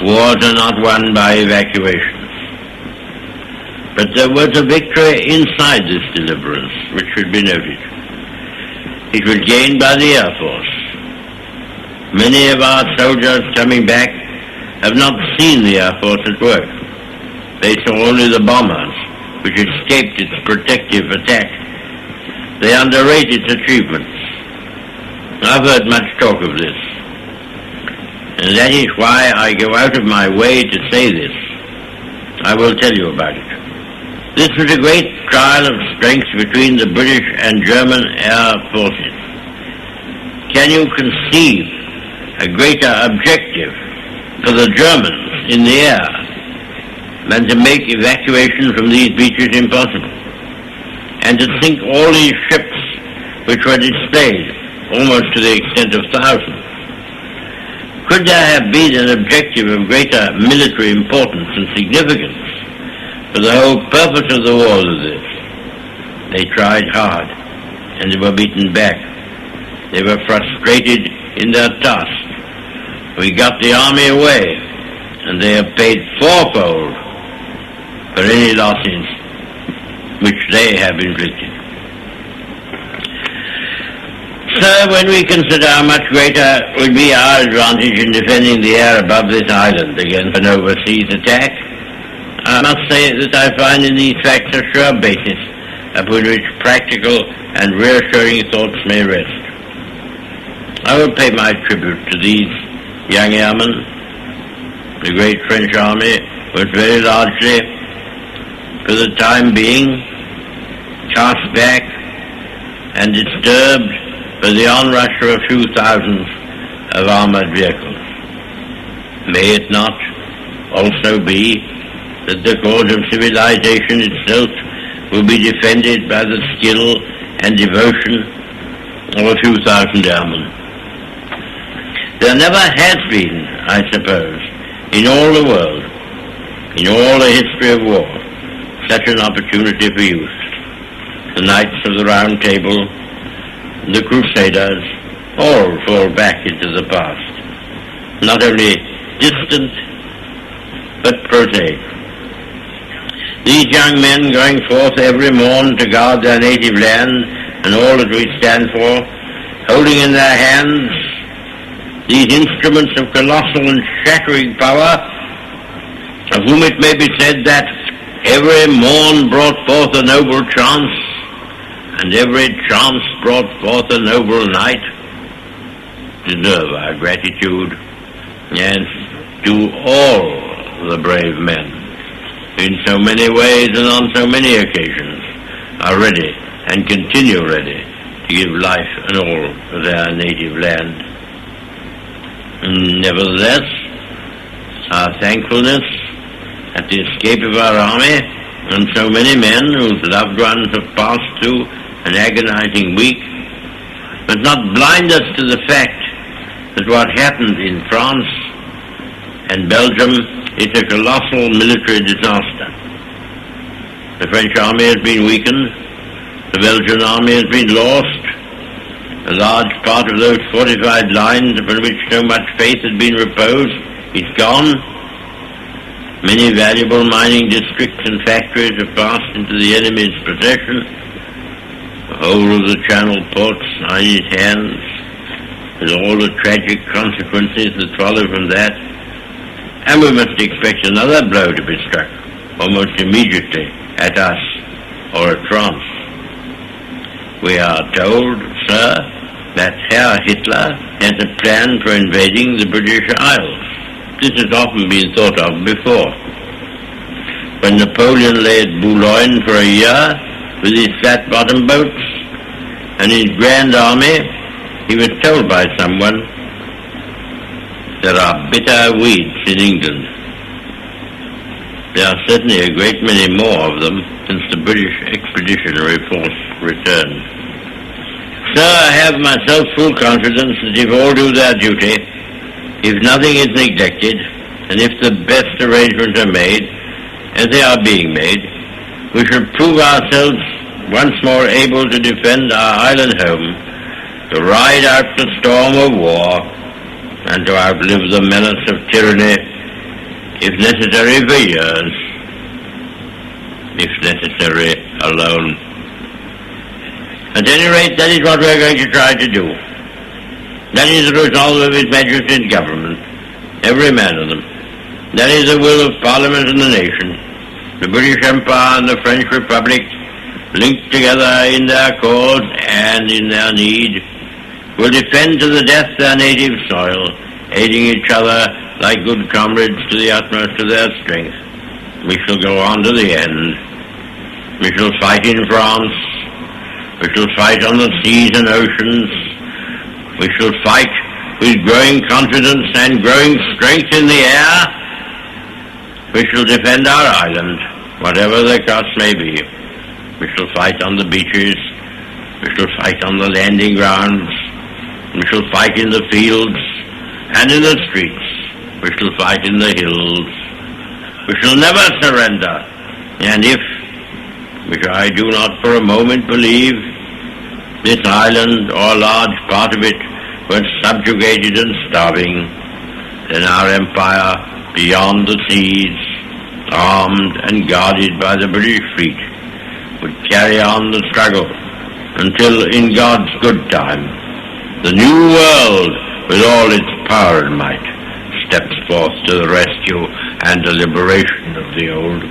Wars are not won by evacuations. But there was a victory inside this deliverance, which should be noted. It was gained by the Air Force. Many of our soldiers coming back have not seen the Air Force at work. They saw only the bombers, which escaped its protective attack. They underrate its achievements. I've heard much talk of this, and that is why I go out of my way to say this. I will tell you about it. This was a great trial of strength between the British and German air forces. Can you conceive a greater objective for the Germans in the air than to make evacuation from these beaches impossible, and to sink all these ships which were displayed almost to the extent of thousands? Could there have been an objective of greater military importance and significance for the whole purpose of the war than this? They tried hard, and they were beaten back. They were frustrated in their task. We got the army away, and they have paid fourfold for any losses which they have inflicted. So when we consider how much greater would be our advantage in defending the air above this island against an overseas attack, I must say that I find in these facts a sure basis upon which practical and reassuring thoughts may rest. I will pay my tribute to these young airmen. The great French army was very largely, for the time being, cast back and disturbed by the onrush of a few thousands of armored vehicles. May it not also be that the cause of civilization itself will be defended by the skill and devotion of a few thousand airmen? There never has been, I suppose, in all the world, in all the history of war, such an opportunity for youth. The Knights of the Round Table, the Crusaders, all fall back into the past, not only distant, but prosaic. These young men going forth every morn to guard their native land and all that we stand for, holding in their hands these instruments of colossal and shattering power, of whom it may be said that every morn brought forth a noble chance, and every chance brought forth a noble night, deserve our gratitude, and to all the brave men, in so many ways and on so many occasions, are ready and continue ready to give life and all for their native land. Nevertheless, our thankfulness at the escape of our army and so many men whose loved ones have passed through an agonizing week must not blind us to the fact that what happened in France and Belgium is a colossal military disaster. The French army has been weakened, the Belgian army has been lost, a large part of those fortified lines upon which so much faith had been reposed is gone. Many valuable mining districts and factories have passed into the enemy's possession. The whole of the Channel ports are in his hands, with all the tragic consequences that follow from that. And we must expect another blow to be struck, almost immediately, at us or at France. We are told, sir, that Herr Hitler has a plan for invading the British Isles. This has often been thought of before. When Napoleon lay at Boulogne for a year with his flat-bottom boats and his grand army, he was told by someone, there are bitter weeds in England. There are certainly a great many more of them since the British Expeditionary Force returned. Sir, I have myself full confidence that if all do their duty, if nothing is neglected, and if the best arrangements are made, as they are being made, we shall prove ourselves once more able to defend our island home, to ride out the storm of war, and to outlive the menace of tyranny if necessary for years, if necessary alone. At any rate, that is what we are going to try to do. That is the resolve of His Majesty's government, every man of them. That is the will of Parliament and the nation. The British Empire and the French Republic, linked together in their cause and in their need, will defend to the death their native soil, aiding each other like good comrades to the utmost of their strength. We shall go on to the end. We shall fight in France. We shall fight on the seas and oceans. We shall fight with growing confidence and growing strength in the air. We shall defend our island, whatever the cost may be. We shall fight on the beaches. We shall fight on the landing grounds. We shall fight in the fields and in the streets. We shall fight in the hills. We shall never surrender. And if, which I do not for a moment believe, this island or a large part of it were subjugated and starving, then our empire beyond the seas, armed and guarded by the British fleet, would carry on the struggle until, in God's good time, the new world, with all its power and might, steps forth to the rescue and the liberation of the old.